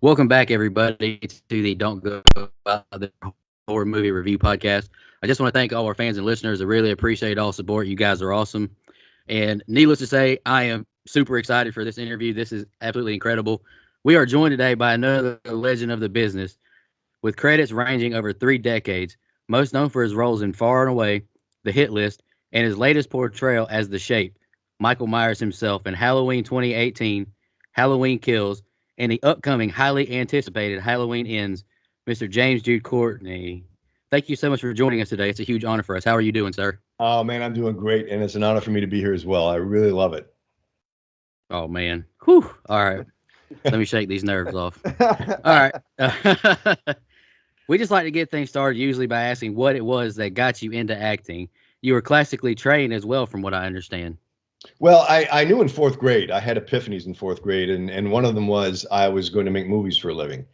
Welcome back, everybody, to the Don't Go Out the Horror Movie Review Podcast. I just want to thank all our fans and listeners. I really appreciate all support. You guys are awesome. And needless to say, I am super excited for this interview. This is absolutely incredible. We are joined today by another legend of the business with credits ranging over 3 decades, most known for his roles in Far and Away, The Hit List, and his latest portrayal as The Shape, Michael Myers himself in Halloween 2018, Halloween Kills, and the upcoming highly anticipated Halloween Ends, Mr. James Jude Courtney. Thank you so much for joining us today. It's a huge honor for us. How are you doing, sir? Oh man, I'm doing great, and it's an honor for me to be here as well. I really love it. Oh, man. Whew. All right. Let me shake these nerves off. All right. We just like to get things started usually by asking what it was that got you into acting. You were classically trained as well, from what I understand. Well, I knew in fourth grade, I had epiphanies in fourth grade, and one of them was I was going to make movies for a living.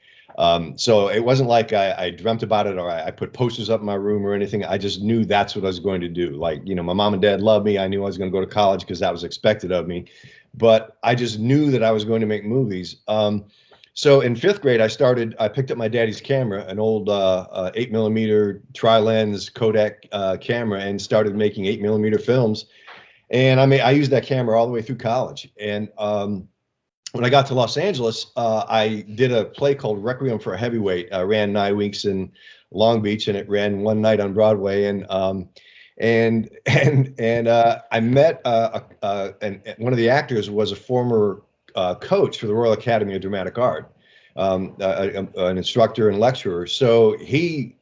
So it wasn't like I dreamt about it or I put posters up in my room or anything. I just knew that's what I was going to do. Like, my mom and dad loved me. I knew I was going to go to college because that was expected of me. But I just knew that I was going to make movies. So in fifth grade, I picked up my daddy's camera, an old 8 millimeter tri-lens Kodak camera, and started making 8 millimeter films. And I used that camera all the way through college. And when I got to Los Angeles, I did a play called Requiem for a Heavyweight. I ran 9 weeks in Long Beach, and it ran one night on Broadway. And I met and one of the actors was a former coach for the Royal Academy of Dramatic Art, an instructor and lecturer. So he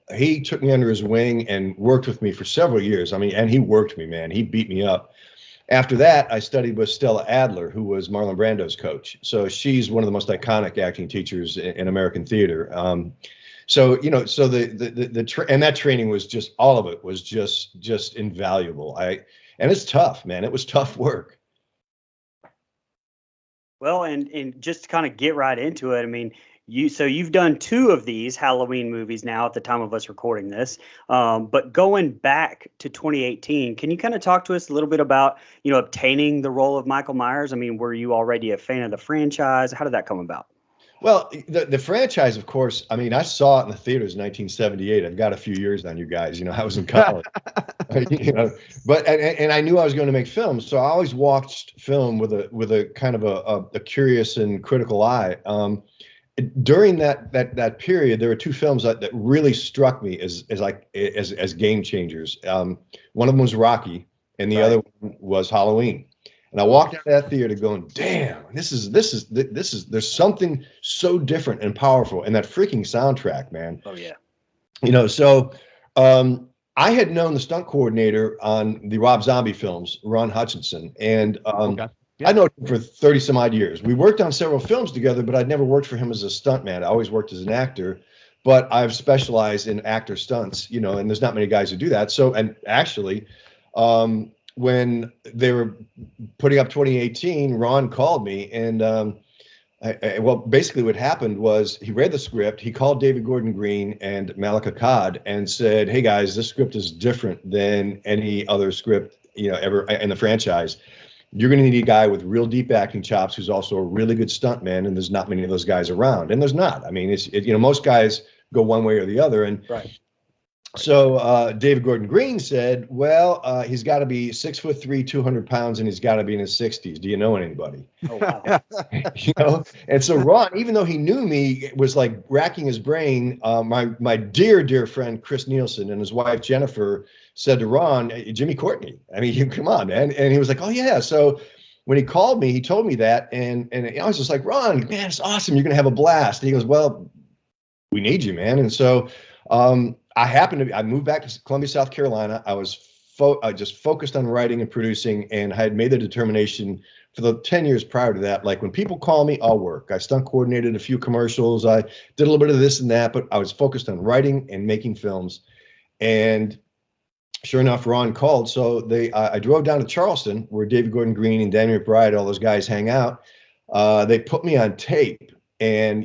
took me under his wing and worked with me for several years. And he worked me, man. He beat me up. After that, I studied with Stella Adler, who was Marlon Brando's coach. So she's one of the most iconic acting teachers in American theater. So and that training was just, all of it was just invaluable. And it's tough, man. It was tough work. Well, and just to kind of get right into it, you've done two of these Halloween movies now at the time of us recording this. But going back to 2018, can you kind of talk to us a little bit about, obtaining the role of Michael Myers? Were you already a fan of the franchise? How did that come about? Well, the franchise, of course, I saw it in the theaters in 1978. I've got a few years on you guys. I was in college. But I knew I was going to make films, so I always watched film with a kind of a curious and critical eye. During that period, there were two films that really struck me as game changers. One of them was Rocky, and the other one was Halloween. And I walked out of that theater going, "Damn, this is there's something so different and powerful in that freaking soundtrack, man." Oh yeah. So I had known the stunt coordinator on the Rob Zombie films, Ron Hutchinson, and Okay. I know him for 30 some odd years. We worked on several films together, but I'd never worked for him as a stuntman. I always worked as an actor, but I've specialized in actor stunts, and there's not many guys who do that. So, and actually, when they were putting up 2018, Ron called me, and well, basically what happened was he read the script. He called David Gordon Green and Malika Cod and said, "Hey guys, this script is different than any other script, ever in the franchise. You're going to need a guy with real deep acting chops who's also a really good stuntman, and there's not many of those guys around." And there's not. Most guys go one way or the other. And right. So David Gordon Green said, "Well, he's got to be 6'3", 200 pounds, and he's got to be in his 60s. Do you know anybody?" Oh wow. And so Ron, even though he knew me, was like racking his brain. My dear friend Chris Nielsen and his wife Jennifer said to Ron, "Jimmy Courtney. Come on, man." And he was like, "Oh yeah." So when he called me, he told me that, and I was just like, "Ron, man, it's awesome. You're gonna have a blast." And he goes, "Well, we need you, man." And so I moved back to Columbia, South Carolina. I was just focused on writing and producing, and I had made the determination for the 10 years prior to that, like when people call me, I'll work. I stunt coordinated a few commercials. I did a little bit of this and that, but I was focused on writing and making films. And sure enough, Ron called. So I drove down to Charleston, where David Gordon Green and Danny McBride, all those guys hang out. They put me on tape. And,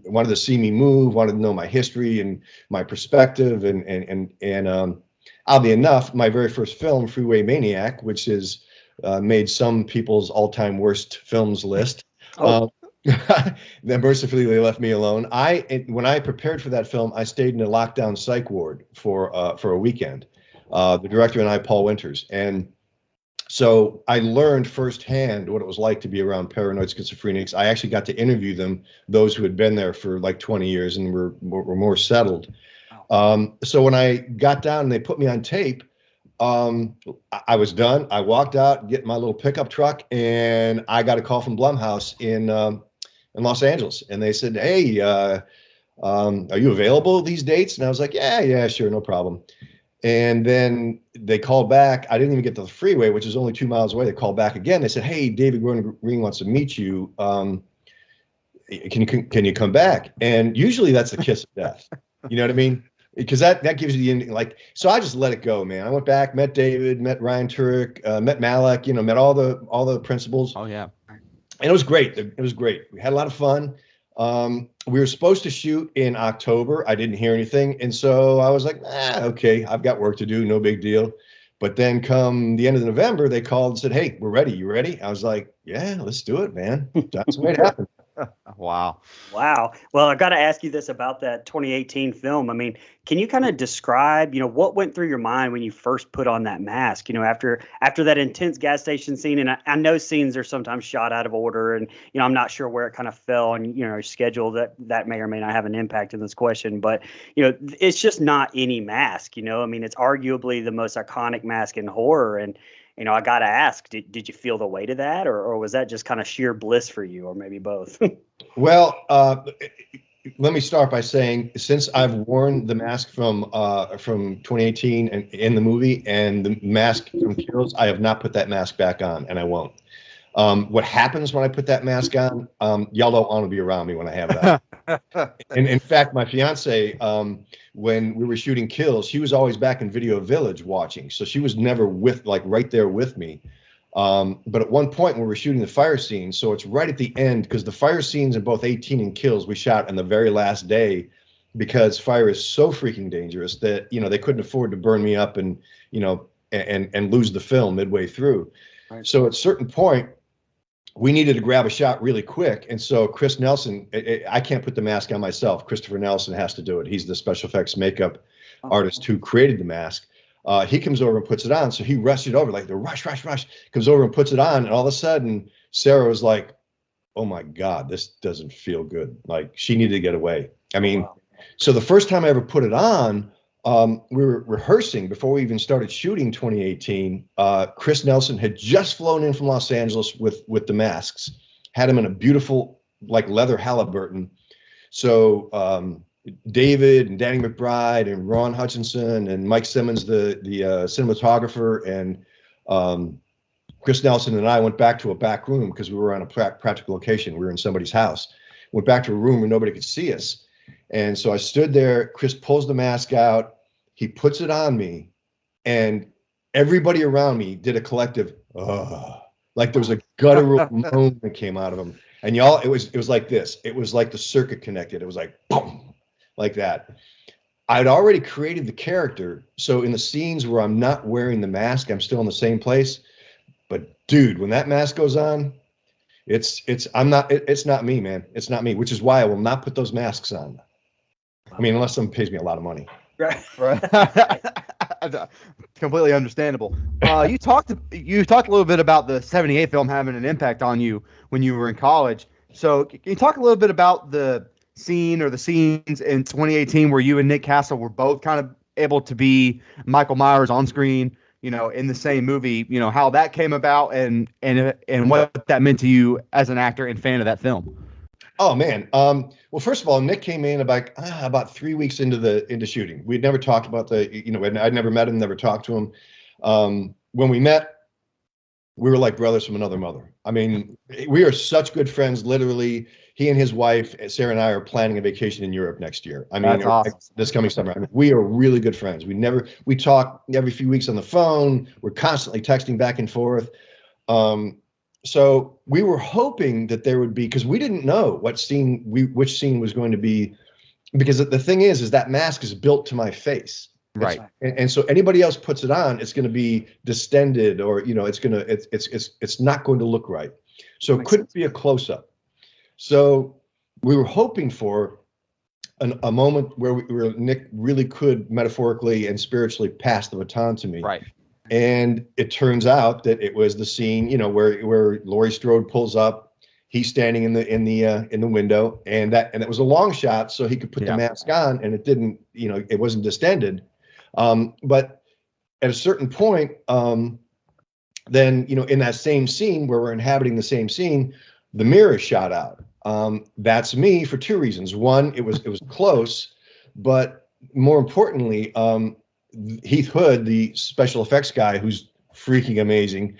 wanted to see me move, wanted to know my history and my perspective. And oddly enough, my very first film, Freeway Maniac, which is made some people's all-time worst films list. Then mercifully they left me alone. When I prepared for that film, I stayed in a lockdown psych ward for a weekend. The director and I, Paul Winters, and so I learned firsthand what it was like to be around paranoid schizophrenics. I actually got to interview them, those who had been there for like 20 years and were more settled. So when I got down and they put me on tape, I was done. I walked out, get my little pickup truck, and I got a call from Blumhouse in Los Angeles, and they said, "Hey, are you available these dates?" And I was like, "Yeah, sure, no problem." And then they called back. I didn't even get to the freeway, which is only 2 miles away. They called back again. They said, "Hey, David Green wants to meet you. Can you come back?" And usually that's the kiss of death. You know what I mean? Because that gives you the ending. Like, so I just let it go, man. I went back, met David, met Ryan Turek, met Malek. Met all the principals. Oh yeah. And it was great. It was great. We had a lot of fun. We were supposed to shoot in October. I didn't hear anything. And so I was like, okay, I've got work to do. No big deal. But then come the end of November, they called and said, "Hey, we're ready. You ready?" I was like, "Yeah, let's do it, man." That's the way it happened. Wow. Wow. Well, I got to ask you this about that 2018 film. I mean, can you kind of describe, what went through your mind when you first put on that mask, after that intense gas station scene? And I know scenes are sometimes shot out of order, and, I'm not sure where it kind of fell on, your schedule. That may or may not have an impact in this question, but, it's just not any mask, I mean, it's arguably the most iconic mask in horror. And, I got to ask, did you feel the weight of that, or was that just kind of sheer bliss for you, or maybe both? Well, let me start by saying, since I've worn the mask from 2018 and in the movie, and the mask from Kills, I have not put that mask back on, and I won't. What happens when I put that mask on? Y'all don't want to be around me when I have that. And in fact, my fiance, when we were shooting Kills, she was always back in Video Village watching, so she was never right there with me. But at one point when we were shooting the fire scene, so it's right at the end, because the fire scenes in both 18 and Kills we shot on the very last day, because fire is so freaking dangerous that they couldn't afford to burn me up and and lose the film midway through. Right. So at a certain point, we needed to grab a shot really quick, and so Chris Nelson, I can't put the mask on myself. Christopher Nelson has to do it. He's the special effects makeup artist who created the mask. He comes over and puts it on. So he rushed it over, like the rush, comes over and puts it on. And all of a sudden, Sarah was like, "Oh my God, this doesn't feel good." Like, she needed to get away. I mean, So the first time I ever put it on, we were rehearsing before we even started shooting 2018. Chris Nelson had just flown in from Los Angeles with the masks, had him in a beautiful, like, leather Halliburton. So, David and Danny McBride and Ron Hutchinson and Mike Simmons, the cinematographer, and Chris Nelson and I went back to a back room because we were on a practical location. We were in somebody's house. Went back to a room where nobody could see us. And so I stood there. Chris pulls the mask out. He puts it on me, and everybody around me did a collective, like there was a guttural moan that came out of him. And y'all, it was like this. It was like the circuit connected. It was like, boom. Like that. I'd already created the character, so in the scenes where I'm not wearing the mask, I'm still in the same place. But dude, when that mask goes on, it's not me, man. It's not me, which is why I will not put those masks on. I mean, unless someone pays me a lot of money. Right. Completely understandable. You talked a little bit about the '78 film having an impact on you when you were in college. So can you talk a little bit about the scene or the scenes in 2018 where you and Nick Castle were both kind of able to be Michael Myers on screen, in the same movie, how that came about and what that meant to you as an actor and fan of that film? Oh man. Well, first of all, Nick came in about 3 weeks into shooting. We'd never talked about I'd never met him, never talked to him. When we met, we were like brothers from another mother. I mean, we are such good friends. Literally, he and his wife, Sarah, and I are planning a vacation in Europe next year. I mean, that's awesome. This coming summer. I mean, we are really good friends. We talk every few weeks on the phone. We're constantly texting back and forth. So we were hoping that there would be, because we didn't know which scene was going to be, because the thing is that mask is built to my face. Right. And so anybody else puts it on, it's going to be distended, or it's not going to look right. So it couldn't be a close up. So we were hoping for a moment where Nick really could metaphorically and spiritually pass the baton to me. Right. And it turns out that it was the scene, where Laurie Strode pulls up, he's standing in the window, and that was a long shot, so he could put the mask on, and it didn't, it wasn't distended. But at a certain point, then in that same scene where we're inhabiting the same scene, the mirror is shot out. That's me for two reasons. One, it was close, but more importantly, Heath Hood, the special effects guy, who's freaking amazing,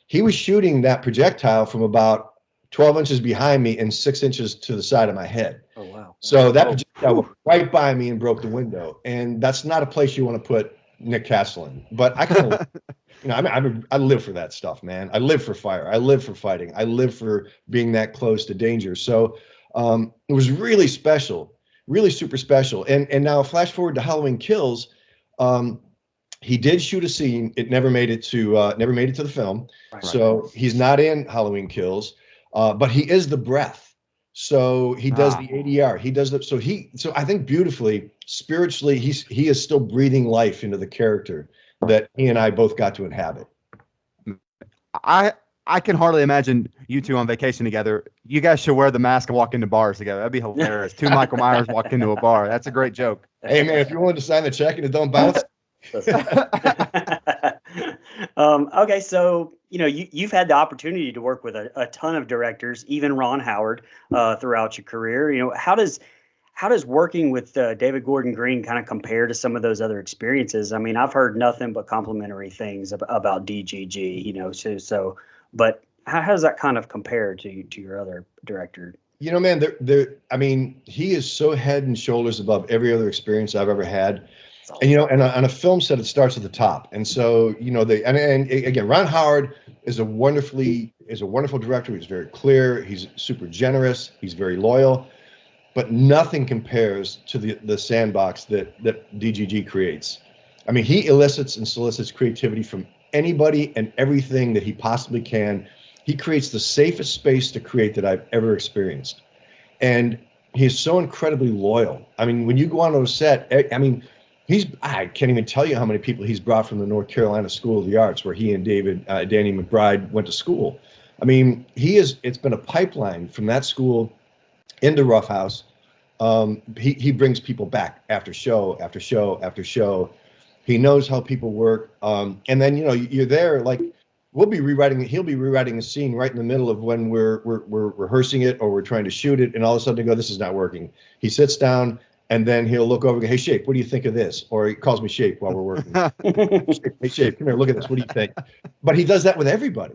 he was shooting that projectile from about 12 inches behind me and 6 inches to the side of my head. Oh, wow. So that projectile went right by me and broke the window. And that's not a place you want to put Nick Castle in. But I kind of, I live for that stuff, man. I live for fire. I live for fighting. I live for being that close to danger. So it was really special. Really super special. And now flash forward to Halloween Kills. He did shoot a scene. It never made it to the film. Right. So he's not in Halloween Kills, but he is the breath. So he does the ADR. He does that. So I think beautifully, spiritually, he is still breathing life into the character that he and I both got to inhabit. I can hardly imagine you two on vacation together. You guys should wear the mask and walk into bars together. That'd be hilarious. Two Michael Myers walk into a bar. That's a great joke. Hey, man, if you wanted to sign the check and it don't bounce. Okay, so you've had the opportunity to work with a ton of directors, even Ron Howard, throughout your career. How does working with David Gordon Green kind of compare to some of those other experiences? I mean, I've heard nothing but complimentary things about DGG. So but how does that kind of compare to your other director? Man, I mean, he is so head and shoulders above every other experience I've ever had. And and on a film set, it starts at the top. And so, and again, Ron Howard is a wonderful director. He's very clear. He's super generous. He's very loyal. But nothing compares to the sandbox that DGG creates. I mean, he elicits and solicits creativity from anybody and everything that he possibly can. He creates the safest space to create that I've ever experienced. And he's so incredibly loyal. I mean, when you go onto a set, I mean, I can't even tell you how many people he's brought from the North Carolina School of the Arts, where he and Danny McBride went to school. I mean, it's been a pipeline from that school into Rough House. He brings people back after show, after show, after show. He knows how people work. And then, you're there, like, he'll be rewriting a scene right in the middle of when we're rehearsing it or we're trying to shoot it. And all of a sudden they go, this is not working. He sits down and then he'll look over and go, hey, Shape, what do you think of this? Or he calls me Shape while we're working. Hey, Shape, come here, look at this. What do you think? But he does that with everybody.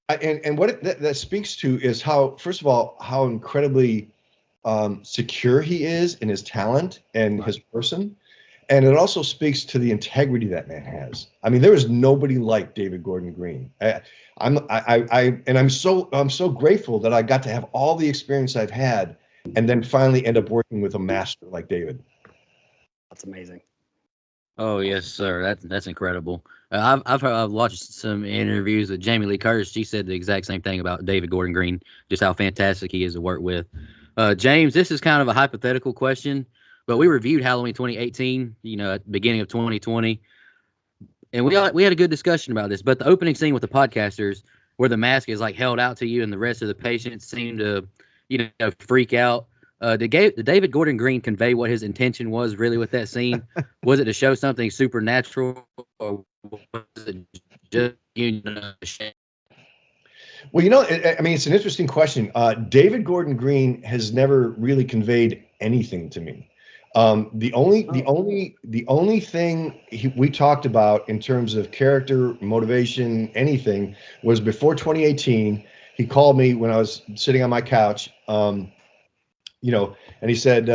And what that speaks to is first of all, how incredibly secure he is in his talent and his person. And it also speaks to the integrity that man has. I mean, there is nobody like David Gordon Green. I'm so grateful that I got to have all the experience I've had, and then finally end up working with a master like David. That's amazing. Oh yes, sir. That's incredible. I've watched some interviews with Jamie Lee Curtis. She said the exact same thing about David Gordon Green, just how fantastic he is to work with. James, this is kind of a hypothetical question, but we reviewed Halloween 2018, at the beginning of 2020, and we had a good discussion about this. But the opening scene with the podcasters, where the mask is like held out to you, and the rest of the patients seem to, freak out. Did David Gordon Green convey what his intention was really with that scene? Was it to show something supernatural, or was it just Well, I mean, it's an interesting question. David Gordon Green has never really conveyed anything to me. The only thing we talked about in terms of character, motivation, anything, was before 2018. He called me when I was sitting on my couch, and he said,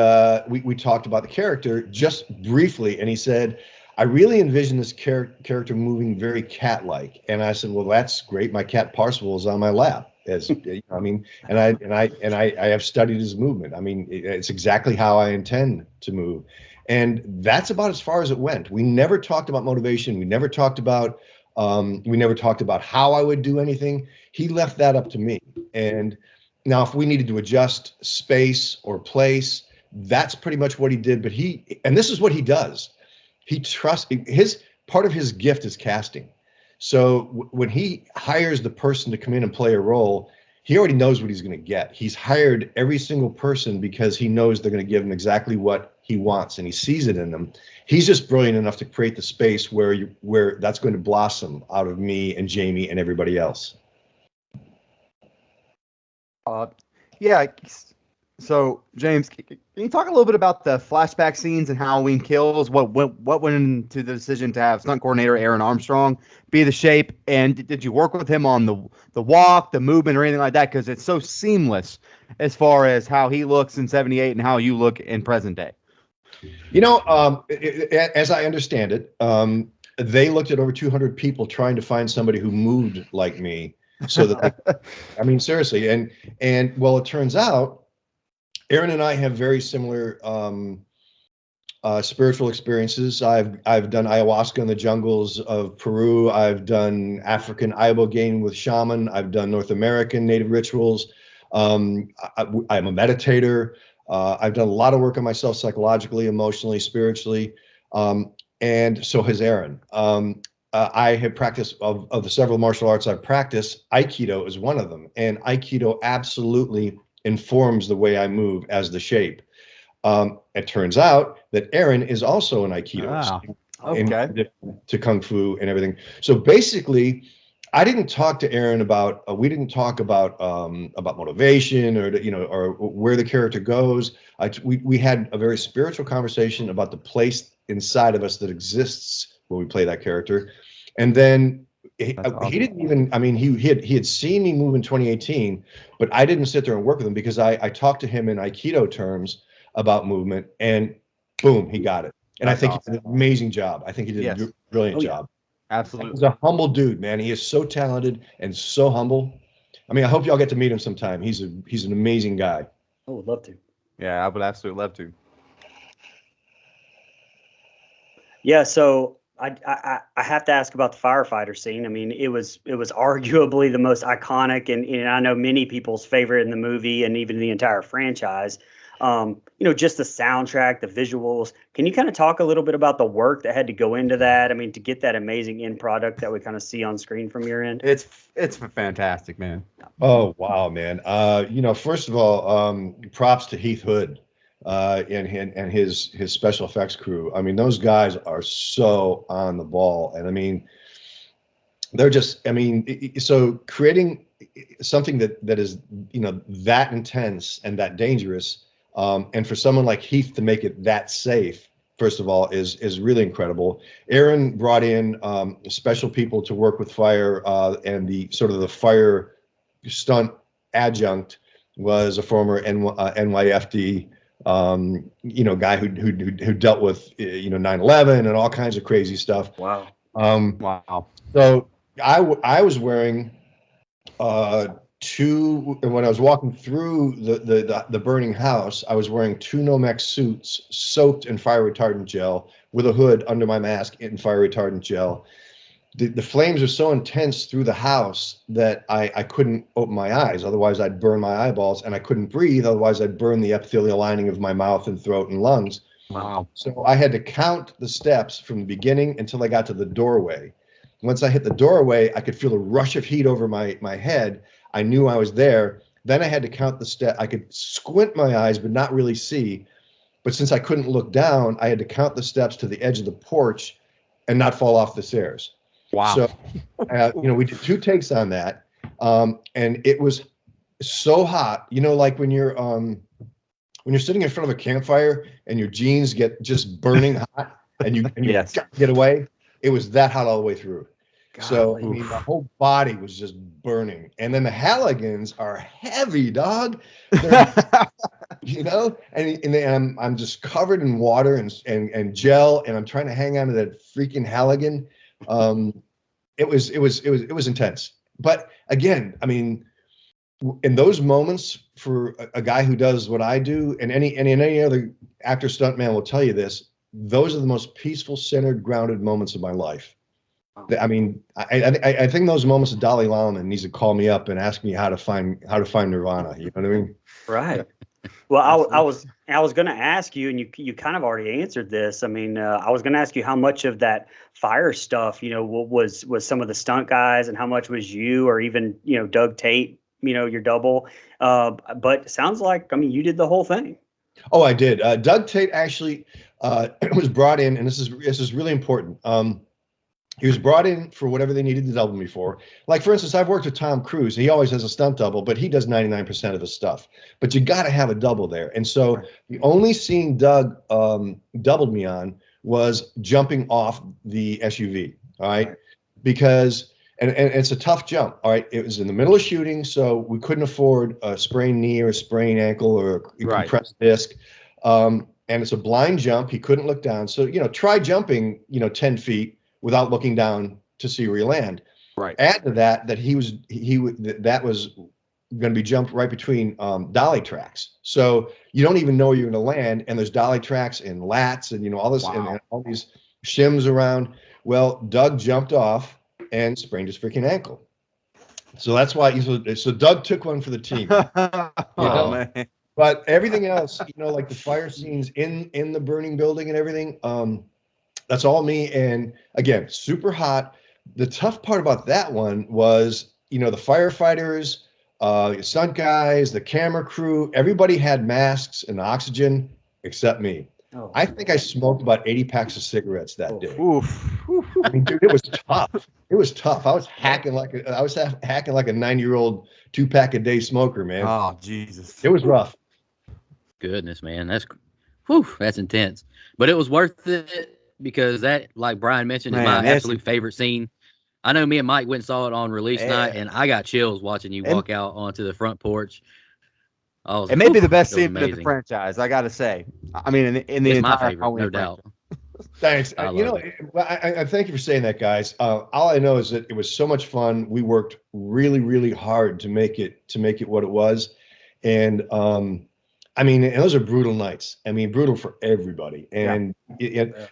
we talked about the character just briefly, and he said, I really envision this character moving very cat-like. And I said, well, that's great. My cat Parsival is on my lap. I mean, and I have studied his movement. I mean, it's exactly how I intend to move. And that's about as far as it went. We never talked about motivation. We never talked about how I would do anything. He left that up to me. And Now, if we needed to adjust space or place, that's pretty much what he did. But and this is what he does. He trusts part of his gift is casting. So when he hires the person to come in and play a role, he already knows what he's going to get. He's hired every single person because he knows they're going to give him exactly what he wants, and he sees it in them. He's just brilliant enough to create the space where that's going to blossom out of me and Jamie and everybody else. Yeah. So, James, can you talk a little bit about the flashback scenes and Halloween Kills? What went into the decision to have stunt coordinator Aaron Armstrong be the shape? And did you work with him on the walk, the movement, or anything like that? Because it's so seamless as far as how he looks in '78 and how you look in present day. As I understand it, they looked at over 200 people trying to find somebody who moved like me. So that, I mean, seriously. And well, it turns out Aaron and I have very similar spiritual experiences. I've done ayahuasca in the jungles of Peru. I've done African ibogaine with shaman. I've done North American native rituals. I'm a meditator. I've done a lot of work on myself psychologically, emotionally, spiritually, and so has Aaron. I have practiced of the several martial arts I've practiced. Aikido is one of them, and Aikido absolutely informs the way I move as the shape. It turns out that Aaron is also an Aikidoist. Okay. To Kung Fu and everything. So basically, I didn't talk to Aaron about. We didn't talk about motivation or where the character goes. We had a very spiritual conversation about the place inside of us that exists when we play that character, and then he didn't even. I mean, he had seen me move in 2018, but I didn't sit there and work with him because I talked to him in Aikido terms about movement, and boom, he got it. And I think he did an amazing job. I think he did a brilliant job. Absolutely. He's a humble dude, man. He is so talented and so humble. I mean, I hope y'all get to meet him sometime. He's an amazing guy. I would love to. Yeah, I would absolutely love to. Yeah, so I have to ask about the firefighter scene. I mean, it was arguably the most iconic and I know many people's favorite in the movie and even the entire franchise. Just the soundtrack, the visuals. Can you kind of talk a little bit about the work that had to go into that? I mean, to get that amazing end product that we kind of see on screen from your end. It's fantastic, man. Oh wow, man. First of all, props to Heath Hood and his special effects crew. I mean, those guys are so on the ball, and I mean, they're just. I mean, so creating something that is that intense and that dangerous. And for someone like Heath to make it that safe, first of all, is really incredible. Aaron brought in special people to work with fire, and the fire stunt adjunct was a former NYFD guy who dealt with 9/11 and all kinds of crazy stuff. Wow. Wow. So I was wearing when I was walking through the burning house, I was wearing two Nomex suits soaked in fire retardant gel with a hood under my mask in fire retardant gel. The flames are so intense through the house that I couldn't open my eyes. Otherwise, I'd burn my eyeballs, and I couldn't breathe. Otherwise, I'd burn the epithelial lining of my mouth and throat and lungs. Wow. So I had to count the steps from the beginning until I got to the doorway. Once I hit the doorway, I could feel a rush of heat over my head. I knew I was there. Then I had to count the step. I could squint my eyes, but not really see. But since I couldn't look down, I had to count the steps to the edge of the porch and not fall off the stairs. Wow. So, we did 2 takes on that. And it was so hot, like when you're sitting in front of a campfire and your jeans get just burning hot and you Yes. get away. It was that hot all the way through. Golly. So I mean, the whole body was just burning, and then the Halligans are heavy, dog. And I'm just covered in water and gel, and I'm trying to hang on to that freaking Halligan. It was intense, but again, I mean, in those moments for a guy who does what I do, and any other actor stuntman will tell you this, those are the most peaceful, centered, grounded moments of my life. I mean, I think those moments of Dalai Lama needs to call me up and ask me how to find Nirvana. You know what I mean? Right. Well, I was going to ask you, and you kind of already answered this. I mean, I was going to ask you how much of that fire stuff, was some of the stunt guys, and how much was you, or even Doug Tate, your double. But it sounds like, I mean, you did the whole thing. Oh, I did. Doug Tate actually was brought in, and this is really important. He was brought in for whatever they needed to double me for. Like, for instance, I've worked with Tom Cruise. He always has a stunt double, but he does 99% of his stuff. But you got to have a double there. And so the only scene Doug doubled me on was jumping off the SUV. All right. Because, and it's a tough jump. All right. It was in the middle of shooting, so we couldn't afford a sprained knee or a sprained ankle or a compressed disc. And it's a blind jump. He couldn't look down. So, try jumping, 10 feet without looking down to see where you land. Right. Add to that that was going to be jumped right between dolly tracks. So you don't even know where you're going to land, and there's dolly tracks and lats and all this and all these shims around. Well, Doug jumped off and sprained his freaking ankle. So that's why. So Doug took one for the team. Man. But everything else, like the fire scenes in the burning building and everything, that's all me. And again, super hot. The tough part about that one was, the firefighters, stunt guys, the camera crew, everybody had masks and oxygen except me. Oh. I think I smoked about 80 packs of cigarettes that day. Oof. I mean, dude, it was tough. It was tough. I was hacking like a 9-year-old 2-pack a day smoker, man. Oh, Jesus. It was rough. Goodness, man. That's intense. But it was worth it, because that, like Brian mentioned, is my absolute favorite scene. I know me and Mike went and saw it on release night, and I got chills watching you walk out onto the front porch. It may be the best scene in the franchise, I got to say. I mean, in the it's entire my favorite, Halloween no doubt. Thanks. I thank you for saying that, guys. All I know is that it was so much fun. We worked really, really hard to make it what it was, and I mean, and those are brutal nights. I mean, brutal for everybody. And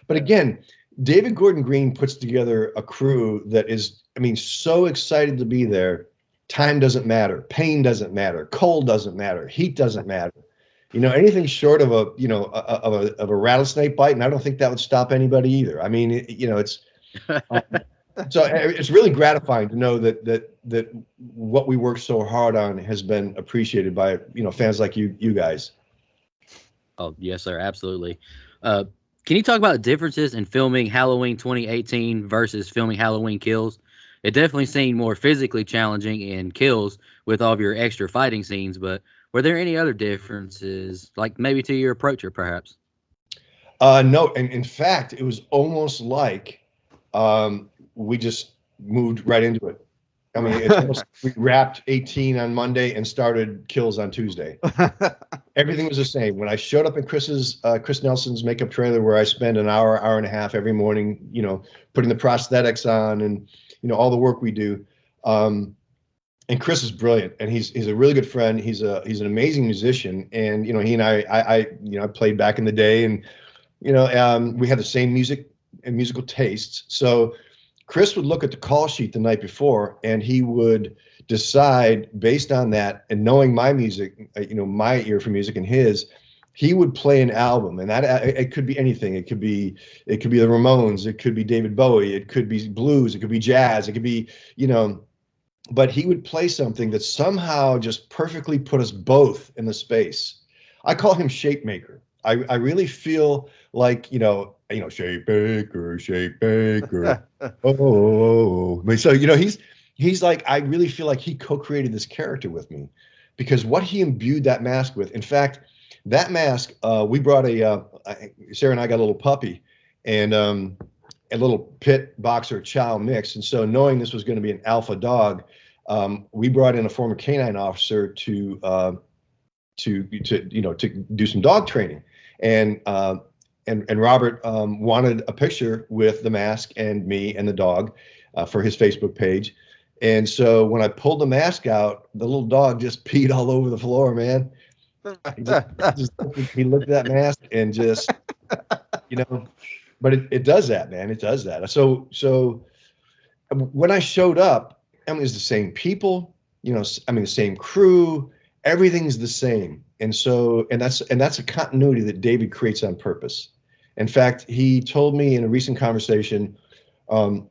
but again, David Gordon Green puts together a crew that is, I mean, so excited to be there. Time doesn't matter. Pain doesn't matter. Cold doesn't matter. Heat doesn't matter. Anything short of a rattlesnake bite, and I don't think that would stop anybody either. I mean, it's so it's really gratifying to know that what we worked so hard on has been appreciated by fans like you guys. Oh yes, sir, absolutely. Can you talk about differences in filming Halloween 2018 versus filming Halloween Kills? It definitely seemed more physically challenging in Kills with all of your extra fighting scenes, but were there any other differences, like maybe to your approach, or perhaps? No, and in fact, it was almost like we just moved right into it. I mean, it's almost, we wrapped 18 on Monday and started Kills on Tuesday. Everything was the same. When I showed up in Chris Nelson's makeup trailer, where I spend an hour and a half every morning, putting the prosthetics on and all the work we do. And Chris is brilliant, and he's a really good friend. He's an amazing musician, and he and I played back in the day, and we had the same music and musical tastes. So Chris would look at the call sheet the night before, and he would decide based on that, and knowing my music, my ear for music and his, he would play an album, and that it could be anything. It could be the Ramones, it could be David Bowie, it could be blues, it could be jazz, it could be but he would play something that somehow just perfectly put us both in the space. I call him shape maker. I really feel like, shape maker. Oh. So, he's like, I really feel like he co-created this character with me, because what he imbued that mask with. In fact, that mask, we brought Sarah and I got a little puppy and a little pit boxer chow mix. And so knowing this was going to be an alpha dog, we brought in a former canine officer to do some dog training. And Robert wanted a picture with the mask and me and the dog for his Facebook page. And so when I pulled the mask out, the little dog just peed all over the floor, man. He looked at that mask and just, but it does that, man. It does that. So when I showed up, I mean, it was the same people, I mean, the same crew, everything's the same. And so, and that's a continuity that David creates on purpose. In fact, he told me in a recent conversation,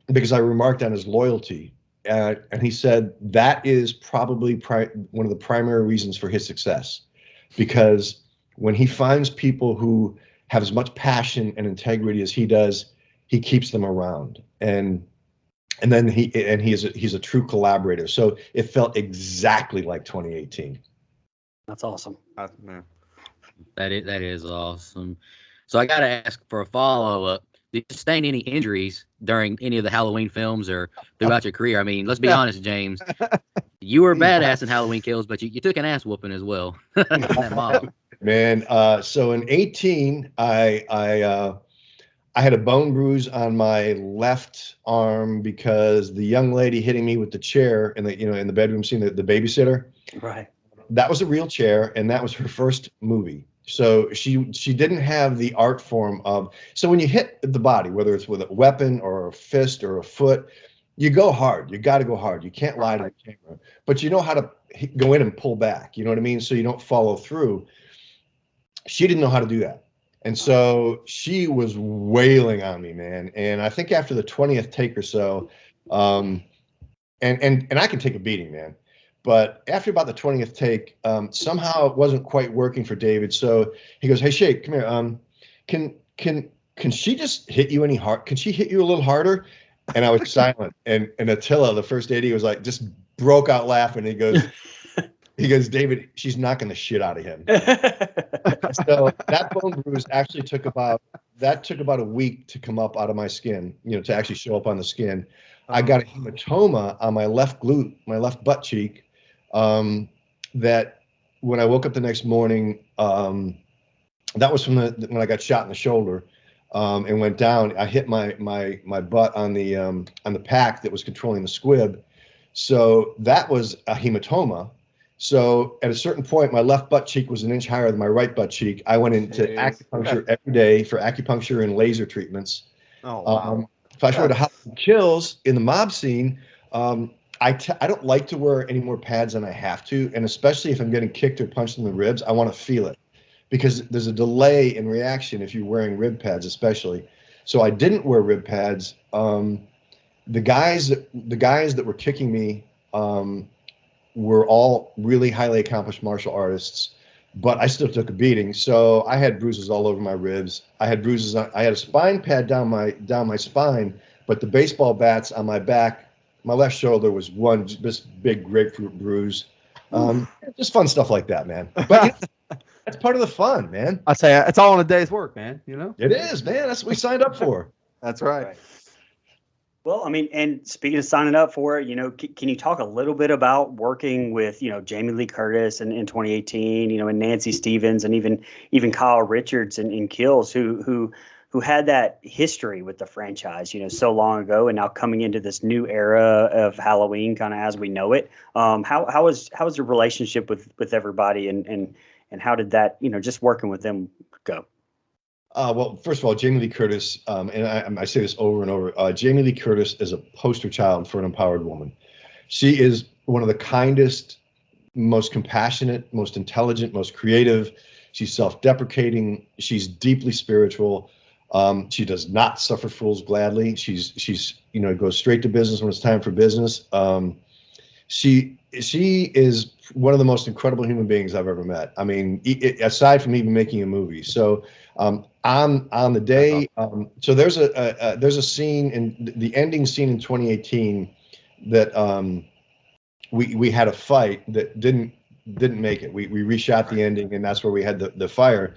because I remarked on his loyalty, and he said that is probably one of the primary reasons for his success, because when he finds people who have as much passion and integrity as he does, he keeps them around. And then he's a true collaborator. So it felt exactly like 2018. That's awesome. Man. That is awesome. So I got to ask for a follow up. Did you sustain any injuries during any of the Halloween films or throughout your career? I mean, let's be honest, James. You were badass in Halloween Kills, but you took an ass whooping as well. That model. Man, so in 18, I had a bone bruise on my left arm because the young lady hitting me with the chair in the bedroom scene, the babysitter. Right. That was a real chair, and that was her first movie. So she didn't have the art form of. So when you hit the body, whether it's with a weapon or a fist or a foot, you go hard. You got to go hard. You can't lie to the camera, but you know how to go in and pull back. You know what I mean? So you don't follow through. She didn't know how to do that. And so she was wailing on me, man. And I think after the 20th take or so, and I can take a beating, man. But after about the 20th take, somehow it wasn't quite working for David. So he goes, "Hey, Shake, come here. Can she just hit you any hard? Can she hit you a little harder?" And I was silent. And Attila, the first AD, was like, just broke out laughing. He goes, "David, she's knocking the shit out of him." So that bone bruise actually took about a week to come up out of my skin, to actually show up on the skin. I got a hematoma on my left glute, my left butt cheek, that when I woke up the next morning, that was from when I got shot in the shoulder, and went down. I hit my butt on the pack that was controlling the squib. So that was a hematoma. So at a certain point, my left butt cheek was an inch higher than my right butt cheek. I went into acupuncture every day for acupuncture and laser treatments. Oh, wow. Flash forward to Halloween Kills in the mob scene. I don't like to wear any more pads than I have to, and especially if I'm getting kicked or punched in the ribs, I want to feel it, because there's a delay in reaction if you're wearing rib pads, especially. So I didn't wear rib pads. The guys that were kicking me were all really highly accomplished martial artists, but I still took a beating. So I had bruises all over my ribs. I had bruises. I had a spine pad down my spine, but the baseball bats on my back, my left shoulder was one just big grapefruit bruise. Just fun stuff like that, man. But that's part of the fun, man. I say it's all in a day's work, man. It is, man. That's what we signed up for. That's right. Well, I mean, and speaking of signing up for it, can you talk a little bit about working with, Jamie Lee Curtis in 2018, and Nancy Stevens and even Kyle Richards in Kills, who had that history with the franchise, so long ago, and now coming into this new era of Halloween, kind of as we know it. How was the relationship with everybody, and how did that, just working with them go? Well, first of all, Jamie Lee Curtis, and I say this over and over, Jamie Lee Curtis is a poster child for an empowered woman. She is one of the kindest, most compassionate, most intelligent, most creative. She's self-deprecating. She's deeply spiritual. She does not suffer fools gladly. She's goes straight to business when it's time for business. She is one of the most incredible human beings I've ever met. I mean, aside from even making a movie. So on the day, so there's a scene in the ending scene in 2018 that we had a fight that didn't make it. We reshot the ending, and that's where we had the fire.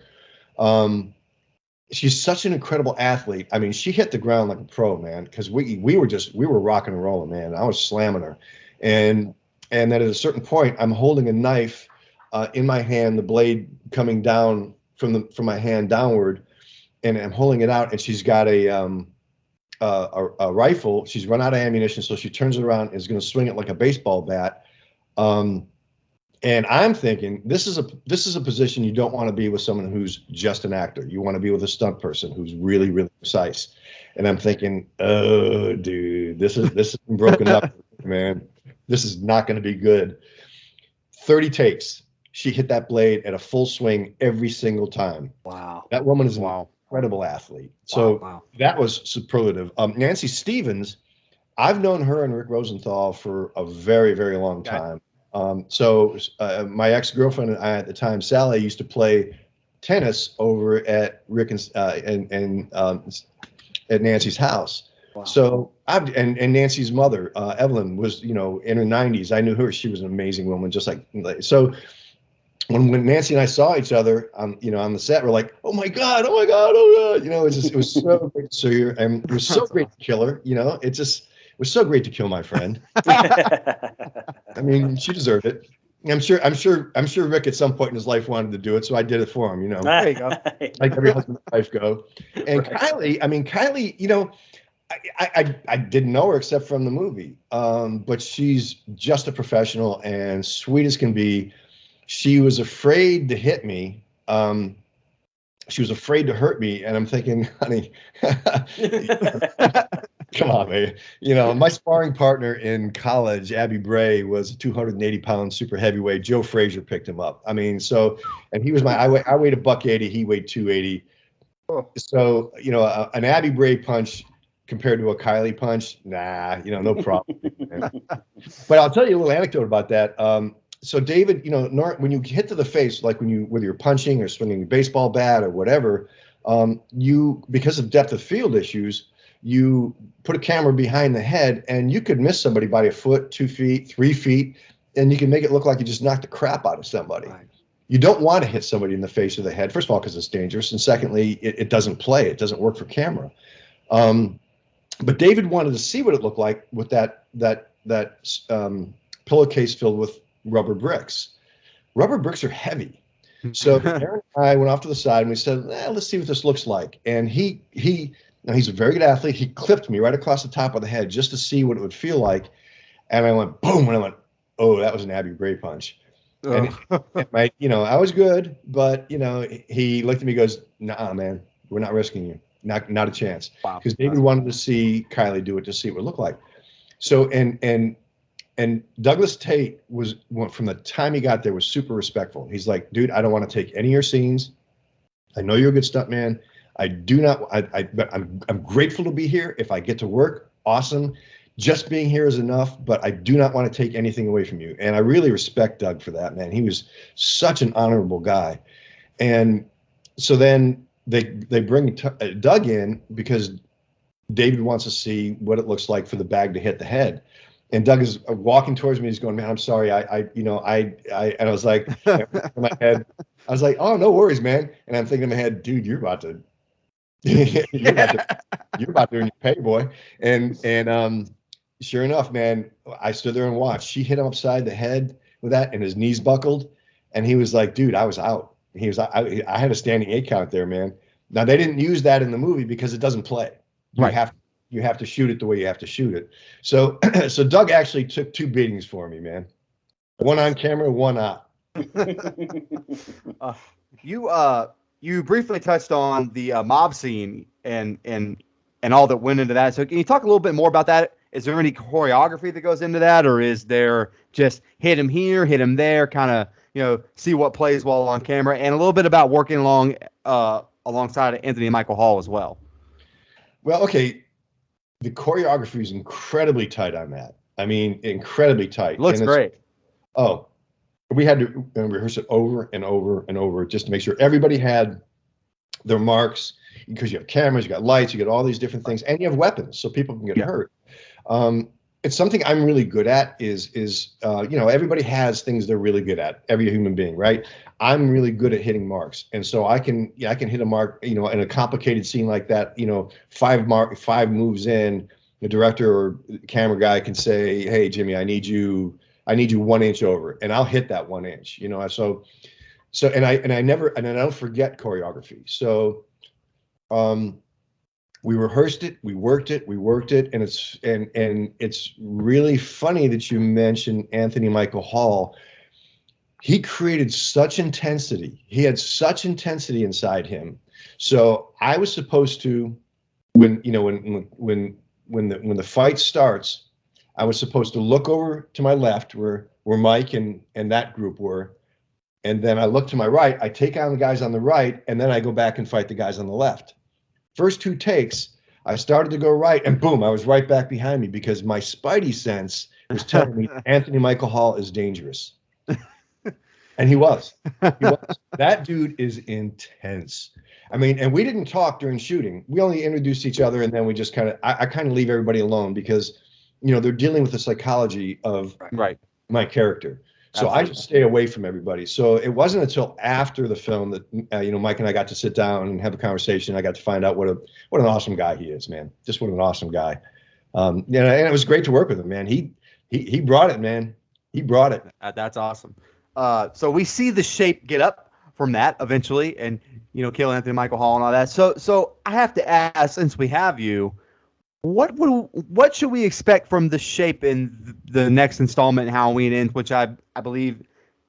She's such an incredible athlete. I mean, she hit the ground like a pro, man, because we were rocking and rolling, man. I was slamming her. And then at a certain point, I'm holding a knife in my hand, the blade coming down from my hand downward, and I'm holding it out, and she's got a rifle. She's run out of ammunition, so she turns it around and is going to swing it like a baseball bat. And And I'm thinking this is a position you don't want to be with someone who's just an actor. You want to be with a stunt person who's really, really precise. And I'm thinking, oh, dude, this is broken up, man. This is not going to be good. 30 takes. She hit that blade at a full swing every single time. Wow. That woman is an incredible athlete. So that was superlative. Nancy Stevens, I've known her and Rick Rosenthal for a very, very long time. So my ex-girlfriend and I at the time, Sally, used to play tennis over at Rick and at Nancy's house. Wow. So and Nancy's mother, Evelyn, was, in her 90s. I knew her. She was an amazing woman, just like so. When Nancy and I saw each other on the set, we're like, oh my God, oh my God, oh God. It was so great to see her, and it was so great to kill her. It was so great to kill my friend. I mean, she deserved it. I'm sure Rick at some point in his life wanted to do it, so I did it for him. There you go. Like every husband and wife go. And Kylie, I didn't know her except from the movie, but she's just a professional and sweet as can be. She was afraid to hit me. She was afraid to hurt me, and I'm thinking, honey, come on, man. My sparring partner in college, Abby Bray, was a 280-pound super heavyweight. Joe Frazier picked him up. I mean, and he was I weighed $180. He weighed 280. Oh. So, an Abby Bray punch compared to a Kylie punch, nah, no problem. But I'll tell you a little anecdote about that. So David, when you hit to the face, like whether you're punching or swinging a baseball bat or whatever, because of depth of field issues, you put a camera behind the head and you could miss somebody by a foot, 2 feet, 3 feet, and you can make it look like you just knocked the crap out of somebody. Right. You don't want to hit somebody in the face or the head, first of all, because it's dangerous. And secondly, it doesn't play. It doesn't work for camera. But David wanted to see what it looked like with that pillowcase filled with rubber bricks. Rubber bricks are heavy. So Aaron and I went off to the side and we said, let's see what this looks like. And he's a very good athlete. He clipped me right across the top of the head just to see what it would feel like. And I went, boom. And I went, oh, that was an Abby Bray punch. And I was good, but he looked at me and goes, nah, man, we're not risking you. Not a chance. Wow. Because David wanted to see Kylie do it to see what it would look like. So, and Douglas Tate from the time he got there, was super respectful. He's like, dude, I don't want to take any of your scenes. I know you're a good stuntman. I do not. But I'm grateful to be here. If I get to work, awesome. Just being here is enough. But I do not want to take anything away from you. And I really respect Doug for that, man. He was such an honorable guy. And so then they bring Doug in because David wants to see what it looks like for the bag to hit the head. And Doug is walking towards me. He's going, man, I'm sorry. And I was like, in my head, I was like, oh, no worries, man. And I'm thinking in my head, dude, you're about to earn your pay, boy. And sure enough, man, I stood there and watched. She hit him upside the head with that, and his knees buckled. And he was like, dude, I was out. I had a standing 8 count there, man. Now they didn't use that in the movie because it doesn't play. You have to shoot it the way you have to shoot it. So Doug actually took 2 beatings for me, man. One on camera, one out. You briefly touched on the mob scene and all that went into that. So can you talk a little bit more about that? Is there any choreography that goes into that, or is there just hit him here, hit him there, kind of see what plays well on camera, and a little bit about working alongside Anthony Michael Hall as well? Well, okay. The choreography is incredibly tight on that. I mean, incredibly tight. Looks great. Oh, we had to rehearse it over and over and over just to make sure everybody had their marks, because you have cameras, you got lights, you got all these different things, and you have weapons so people can get hurt. It's something I'm really good at is everybody has things they're really good at, every human being, right? I'm really good at hitting marks. And so I can hit a mark, in a complicated scene like that, 5 moves in, the director or camera guy can say, hey, Jimmy, I need you 1 inch over, and I'll hit that 1 inch, and I don't forget choreography. So, we rehearsed it, we worked it, and it's really funny that you mentioned Anthony Michael Hall. he created such intensity. He had such intensity inside him. So I was supposed to, when the fight starts, I was supposed to look over to my left where Mike and that group were. And then I look to my right, I take on the guys on the right, and then I go back and fight the guys on the left. First 2 takes, I started to go right, and boom, I was right back behind me because my spidey sense was telling me Anthony Michael Hall is dangerous. And he was. He was. That dude is intense. I mean, and we didn't talk during shooting. We only introduced each other, and then we just kind of, I kind of leave everybody alone because, they're dealing with the psychology of my character. So I just stay away from everybody. So it wasn't until after the film that, Mike and I got to sit down and have a conversation. I got to find out what an awesome guy he is, man. Just what an awesome guy. And it was great to work with him, man. He brought it, man. He brought it. That's awesome. So we see the Shape get up from that eventually, and kill Anthony Michael Hall and all that. So I have to ask, since we have you, what should we expect from the Shape in the next installment, Halloween Ends, which I believe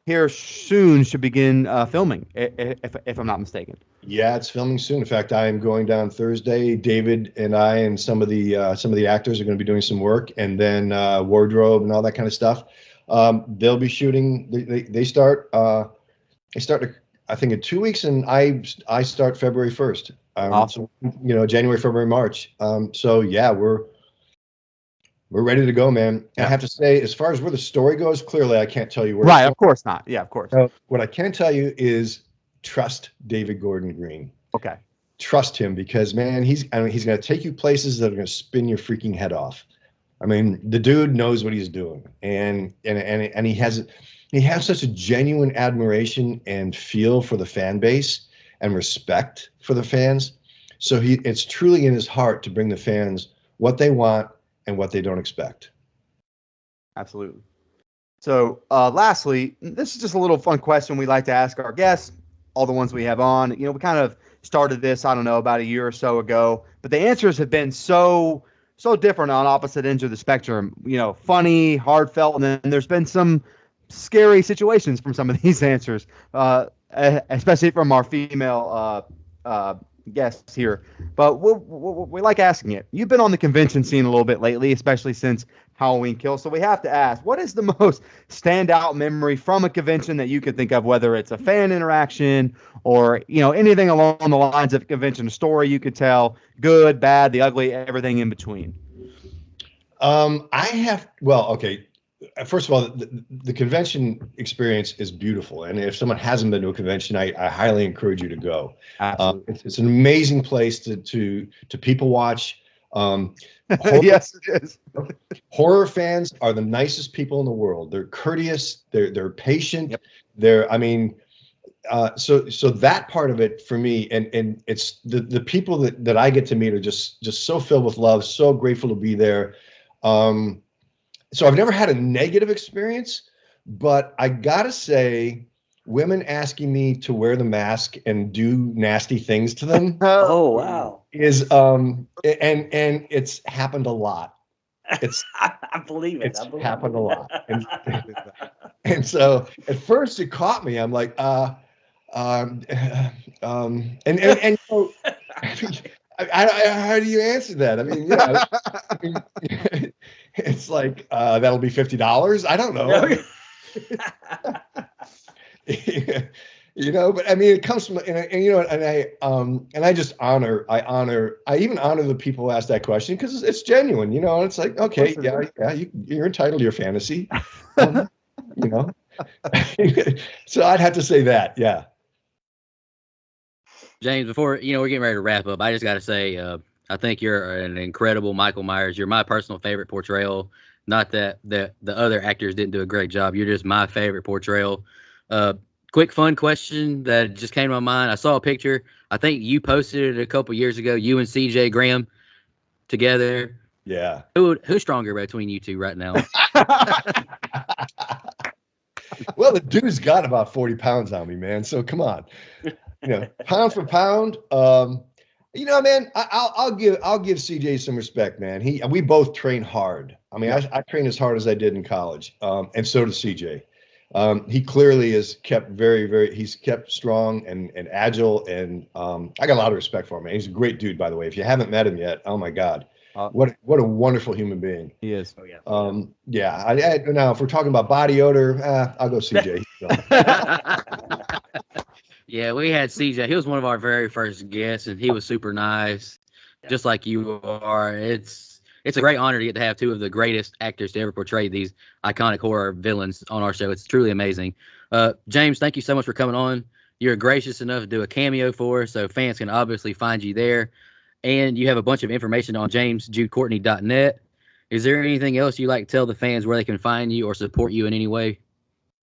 here soon should begin filming, if I'm not mistaken. Yeah, it's filming soon. In fact, I am going down Thursday. David and I and some of the actors are going to be doing some work, and then wardrobe and all that kind of stuff. They'll be shooting. They start. I think in 2 weeks, and I start February 1st. Awesome. So, January, February, March. So yeah, we're ready to go, man. Yeah. I have to say, as far as where the story goes, clearly I can't tell you where. Right, of course not. Yeah, of course. What I can tell you is trust David Gordon Green. Okay. Trust him because, man, he's going to take you places that are going to spin your freaking head off. I mean, the dude knows what he's doing, and he has such a genuine admiration and feel for the fan base and respect for the fans. So it's truly in his heart to bring the fans what they want and what they don't expect. Absolutely. So lastly, this is just a little fun question we like to ask our guests, all the ones we have on. We kind of started this, I don't know, about a year or so ago, but the answers have been so different on opposite ends of the spectrum, funny, heartfelt, and then there's been some scary situations from some of these answers, especially from our female guests here. But we like asking it. You've been on the convention scene a little bit lately, especially since Halloween Kills. So we have to ask, what is the most standout memory from a convention that you could think of, whether it's a fan interaction or, anything along the lines of a convention, a story you could tell, good, bad, the ugly, everything in between? Okay. First of all, the convention experience is beautiful, and if someone hasn't been to a convention, I highly encourage you to go. It's an amazing place to people watch. Yes, it is. Horror fans are the nicest people in the world. They're courteous. They're patient. Yep. So that part of it for me, and it's the people that I get to meet are just so filled with love, so grateful to be there. So I've never had a negative experience, but I gotta say, women asking me to wear the mask and do nasty things to them. Oh wow! Is and it's happened a lot. I believe it. It's happened a lot, and so at first it caught me. I'm like, and so, how do you answer that? I mean, it's like that'll be $50. I don't know. But I mean, it comes from and I just I even honor the people who ask that question because it's genuine, and it's like, okay, you're entitled to your fantasy, So I'd have to say that, yeah. James, before we're getting ready to wrap up, I just got to say, I think you're an incredible Michael Myers. You're my personal favorite portrayal. Not that the other actors didn't do a great job. You're just my favorite portrayal. Quick fun question that just came to my mind. I saw a picture. I think you posted it a couple years ago. You and CJ Graham together. Yeah. Who's stronger between you two right now? Well, the dude's got about 40 pounds on me, man. So come on. Pound for pound. Man, I'll give CJ some respect, man. We both train hard. I mean, I train as hard as I did in college, and so does CJ. He clearly is kept he's kept strong and agile, and I got a lot of respect for him, man. He's a great dude, by the way. If you haven't met him yet, oh my God, what a wonderful human being. He is. Oh yeah. Now if we're talking about body odor, I'll go CJ. Yeah, we had CJ. He was one of our very first guests, and he was super nice, just like you are. It's a great honor to get to have two of the greatest actors to ever portray these iconic horror villains on our show. It's truly amazing. James, thank you so much for coming on. You're gracious enough to do a cameo for us, so fans can obviously find you there. And you have a bunch of information on jamesjudecourtney.net. Is there anything else you'd like to tell the fans where they can find you or support you in any way?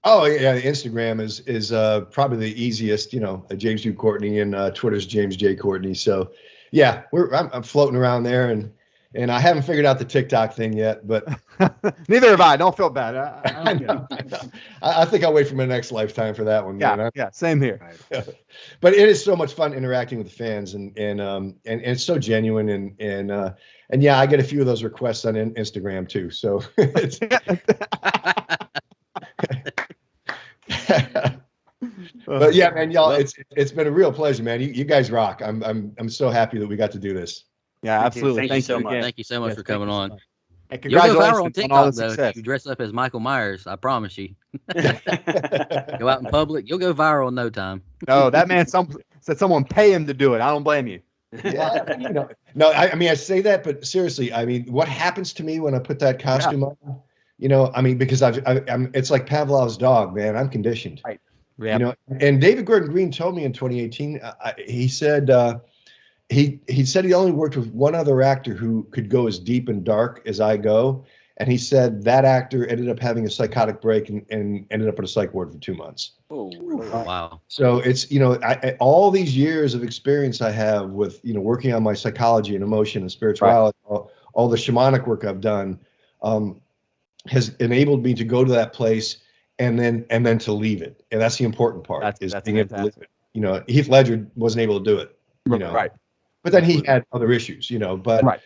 Oh yeah, Instagram is probably the easiest. James Jude Courtney, and Twitter's James J Courtney. So yeah, I'm floating around there, and I haven't figured out the TikTok thing yet, but neither have I. Don't feel bad. I know. I think I'll wait for my next lifetime for that one. Yeah, yeah, same here. But it is so much fun interacting with the fans, and it's so genuine, and yeah, I get a few of those requests on Instagram too. So it's. But yeah, man, y'all, it's been a real pleasure, man. You guys rock. I'm so happy that we got to do this. Yeah, absolutely. Thank you so much. Thank you so much for coming on. And You'll go congratulations viral on on all TikTok, the though, success. if you dress up as Michael Myers. I promise you. Go out in public, you'll go viral in no time. No, that man said someone pay him to do it. I don't blame you. Yeah, no, I mean, I say that, but seriously, I mean, what happens to me when I put that costume on? I mean, because it's like Pavlov's dog, man. I'm conditioned. Right. Yeah. And David Gordon Green told me in 2018, he said he said he only worked with one other actor who could go as deep and dark as I go, and he said that actor ended up having a psychotic break and ended up in a psych ward for 2 months. Oh, Wow. So it's all these years of experience I have with working on my psychology and emotion and spirituality, all the shamanic work I've done, has enabled me to go to that place and then to leave it, and that's the important part. That's being able to fantastic. live it. Heath Ledger wasn't able to do it. Right. But then he had other issues. But Right.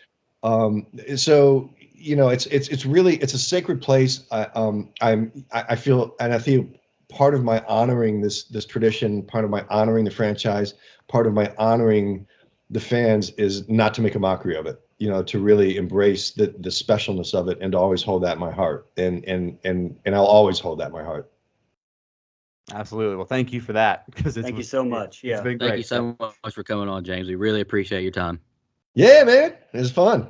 So it's really a sacred place. I feel part of my honoring this tradition, part of my honoring the franchise, part of my honoring the fans is not to make a mockery of it. To really embrace the specialness of it and to always hold that in my heart. And I'll always hold that in my heart. Absolutely. Well, thank you for that. Thank you so much. Yeah. It's been Thank great. you so much for coming on, James. We really appreciate your time. Yeah, man. It was fun.